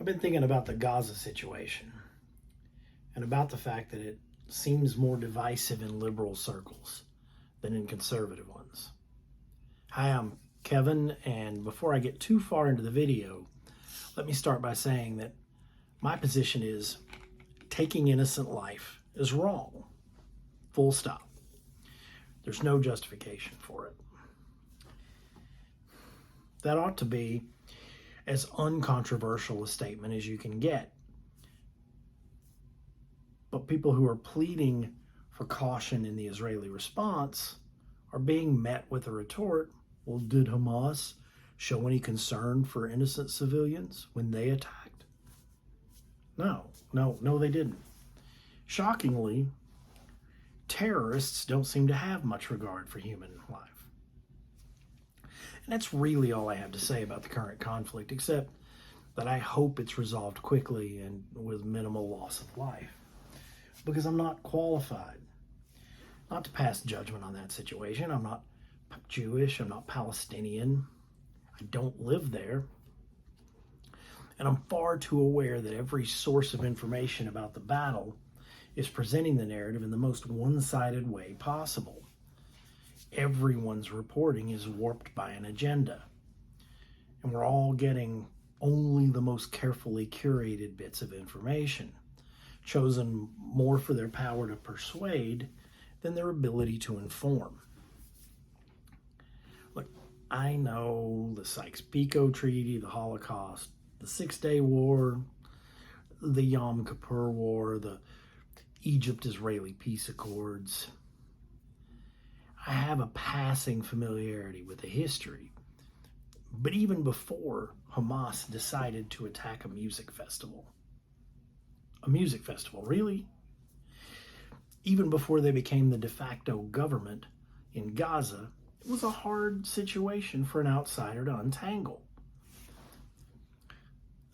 I've been thinking about the Gaza situation and about the fact that it seems more divisive in liberal circles than in conservative ones. Hi, I'm Kevin, and before I get too far into the video, let me start by saying that my position is taking innocent life is wrong. Full stop. There's no justification for it. That ought to be as uncontroversial a statement as you can get. But people who are pleading for caution in the Israeli response are being met with a retort, well, did Hamas show any concern for innocent civilians when they attacked? No, they didn't. Shockingly, terrorists don't seem to have much regard for human life. And that's really all I have to say about the current conflict, except that I hope it's resolved quickly and with minimal loss of life. Because I'm not qualified not to pass judgment on that situation. I'm not Jewish, I'm not Palestinian, I don't live there. And I'm far too aware that every source of information about the battle is presenting the narrative in the most one-sided way possible. Everyone's reporting is warped by an agenda. And we're all getting only the most carefully curated bits of information, chosen more for their power to persuade than their ability to inform. Look, I know the Sykes-Picot Treaty, the Holocaust, the Six-Day War, the Yom Kippur War, the Egypt-Israeli peace accords. I have a passing familiarity with the history. But even before Hamas decided to attack a music festival, really? Even before they became the de facto government in Gaza, it was a hard situation for an outsider to untangle.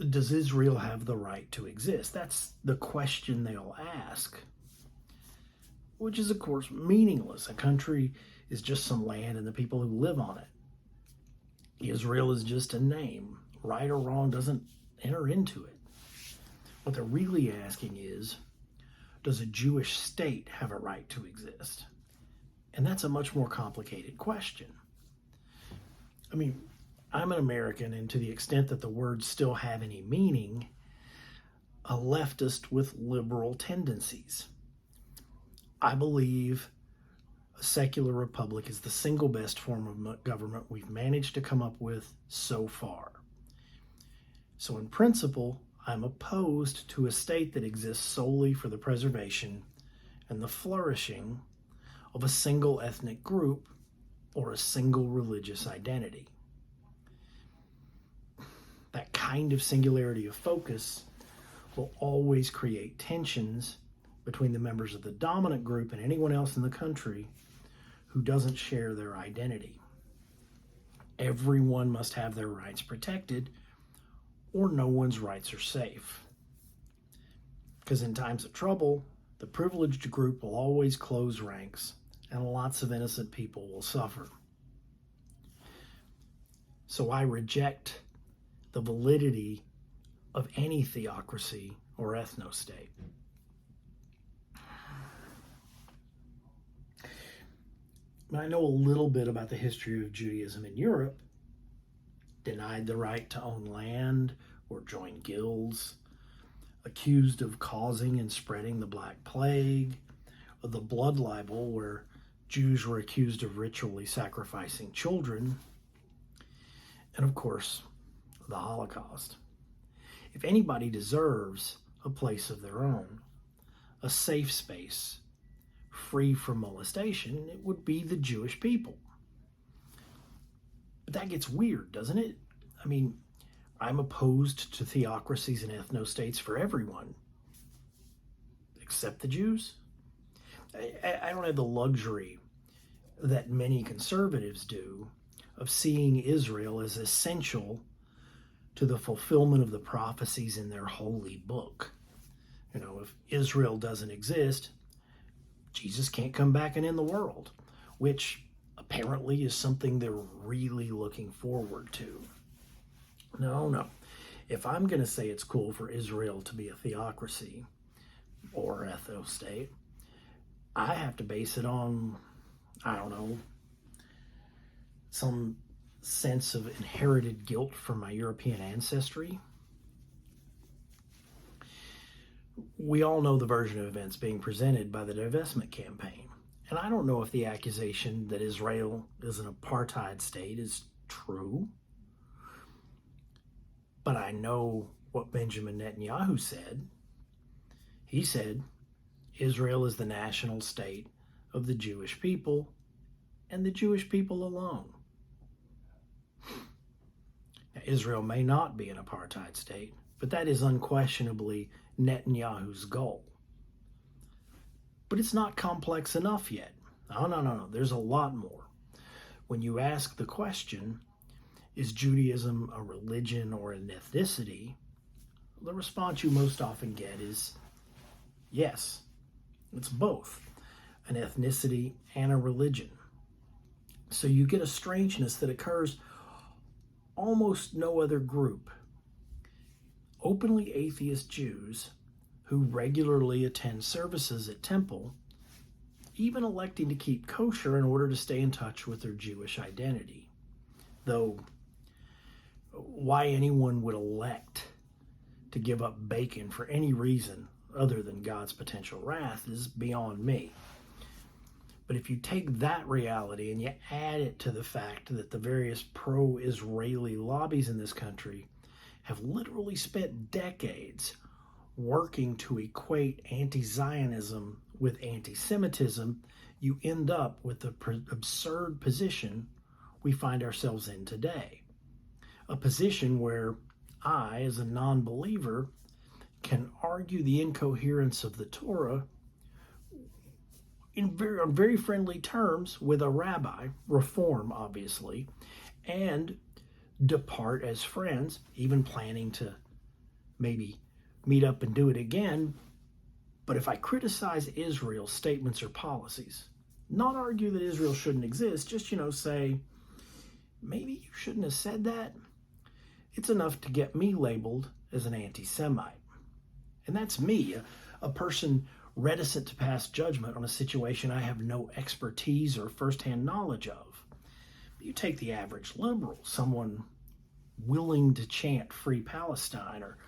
Does Israel have the right to exist? That's the question they'll ask, which is, of course, meaningless. A country is just some land and the people who live on it. Israel is just a name. Right or wrong doesn't enter into it. What they're really asking is, does a Jewish state have a right to exist? And that's a much more complicated question. I mean, I'm an American, and to the extent that the words still have any meaning, a leftist with liberal tendencies. I believe a secular republic is the single best form of government we've managed to come up with so far. So in principle, I'm opposed to a state that exists solely for the preservation and the flourishing of a single ethnic group or a single religious identity. That kind of singularity of focus will always create tensions between the members of the dominant group and anyone else in the country who doesn't share their identity. Everyone must have their rights protected, or no one's rights are safe. Because in times of trouble, the privileged group will always close ranks, and lots of innocent people will suffer. So I reject the validity of any theocracy or ethno-state. I know a little bit about the history of Judaism in Europe. Denied the right to own land or join guilds, accused of causing and spreading the Black Plague, of the blood libel where Jews were accused of ritually sacrificing children, and of course, the Holocaust. If anybody deserves a place of their own, a safe space, free from molestation, it would be the Jewish people. But that gets weird, doesn't it? I mean, I'm opposed to theocracies and ethno-states for everyone, except the Jews. I don't have the luxury that many conservatives do of seeing Israel as essential to the fulfillment of the prophecies in their holy book. You know, if Israel doesn't exist, Jesus can't come back and end the world, which apparently is something they're really looking forward to. No. If I'm going to say it's cool for Israel to be a theocracy or ethno-state, I have to base it on, I don't know, some sense of inherited guilt from my European ancestry. We all know the version of events being presented by the divestment campaign. And I don't know if the accusation that Israel is an apartheid state is true. But I know what Benjamin Netanyahu said. He said, Israel is the national state of the Jewish people and the Jewish people alone. Now, Israel may not be an apartheid state, but that is unquestionably Netanyahu's goal. But it's not complex enough yet. No. There's a lot more. When you ask the question, is Judaism a religion or an ethnicity? The response you most often get is yes. It's both an ethnicity and a religion. So you get a strangeness that occurs almost no other group. Openly atheist Jews who regularly attend services at temple, even electing to keep kosher in order to stay in touch with their Jewish identity. Though, why anyone would elect to give up bacon for any reason other than God's potential wrath is beyond me. But if you take that reality and you add it to the fact that the various pro-Israeli lobbies in this country have literally spent decades working to equate anti-Zionism with anti-Semitism, you end up with the absurd position we find ourselves in today. A position where I, as a non-believer, can argue the incoherence of the Torah on very friendly terms with a rabbi, reform obviously, and depart as friends, even planning to maybe meet up and do it again. But if I criticize Israel's statements or policies, not argue that Israel shouldn't exist, just, say, maybe you shouldn't have said that, it's enough to get me labeled as an anti-Semite. And that's me, a person reticent to pass judgment on a situation I have no expertise or firsthand knowledge of. You take the average liberal, someone willing to chant Free Palestine or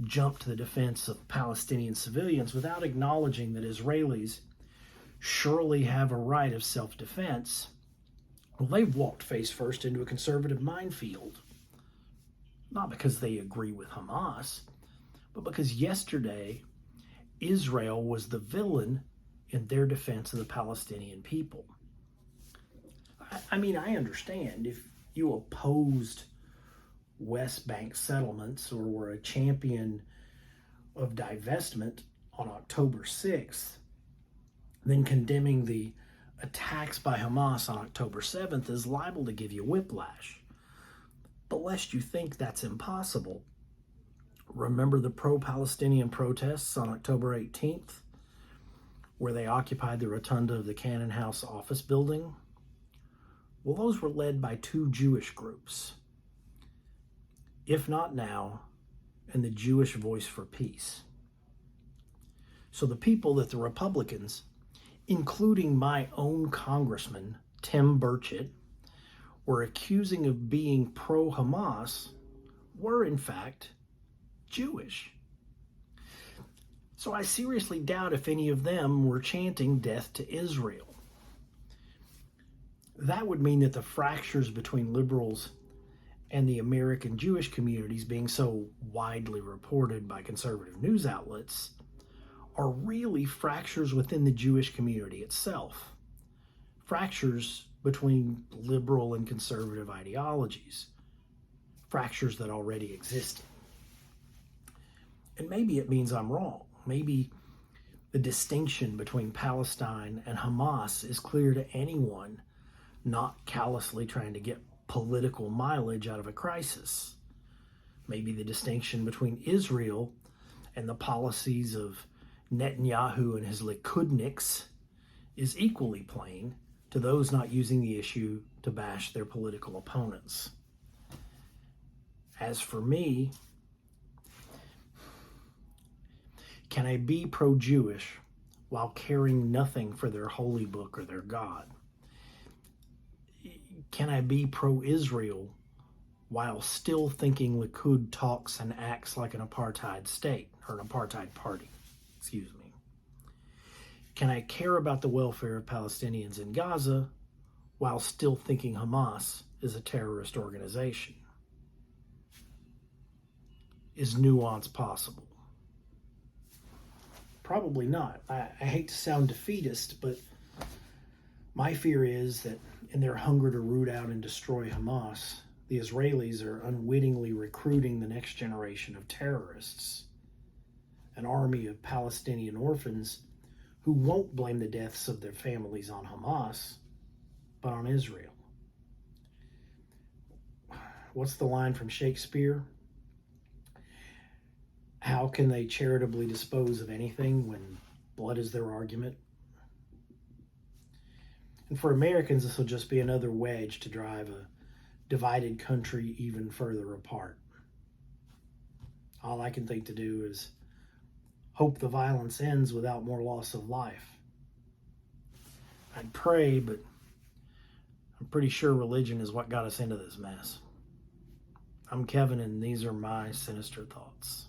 jump to the defense of Palestinian civilians without acknowledging that Israelis surely have a right of self-defense. Well, they've walked face first into a conservative minefield. Not because they agree with Hamas, but because yesterday Israel was the villain in their defense of the Palestinian people. I understand if you opposed West Bank settlements or were a champion of divestment on October 6th, then condemning the attacks by Hamas on October 7th is liable to give you whiplash. But lest you think that's impossible, remember the pro-Palestinian protests on October 18th, where they occupied the rotunda of the Cannon House office building? Well, those were led by two Jewish groups, If Not Now and the Jewish Voice for Peace. So the people that the Republicans, including my own congressman, Tim Burchett, were accusing of being pro-Hamas were, in fact, Jewish. So I seriously doubt if any of them were chanting death to Israel. That would mean that the fractures between liberals and the American Jewish communities being so widely reported by conservative news outlets are really fractures within the Jewish community itself. Fractures between liberal and conservative ideologies. Fractures that already existed. And maybe it means I'm wrong. Maybe the distinction between Palestine and Hamas is clear to anyone not callously trying to get political mileage out of a crisis. Maybe the distinction between Israel and the policies of Netanyahu and his Likudniks is equally plain to those not using the issue to bash their political opponents. As for me, Can I be pro-Jewish while caring nothing for their holy book or their God? Can I be pro-Israel while still thinking Likud talks and acts like an apartheid state or an apartheid party? Excuse me. Can I care about the welfare of Palestinians in Gaza while still thinking Hamas is a terrorist organization? Is nuance possible? Probably not. I hate to sound defeatist, but my fear is that in their hunger to root out and destroy Hamas, the Israelis are unwittingly recruiting the next generation of terrorists, an army of Palestinian orphans who won't blame the deaths of their families on Hamas, but on Israel. What's the line from Shakespeare? How can they charitably dispose of anything when blood is their argument? And for Americans, this will just be another wedge to drive a divided country even further apart. All I can think to do is hope the violence ends without more loss of life. I'd pray, but I'm pretty sure religion is what got us into this mess. I'm Kevin, and these are my sinister thoughts.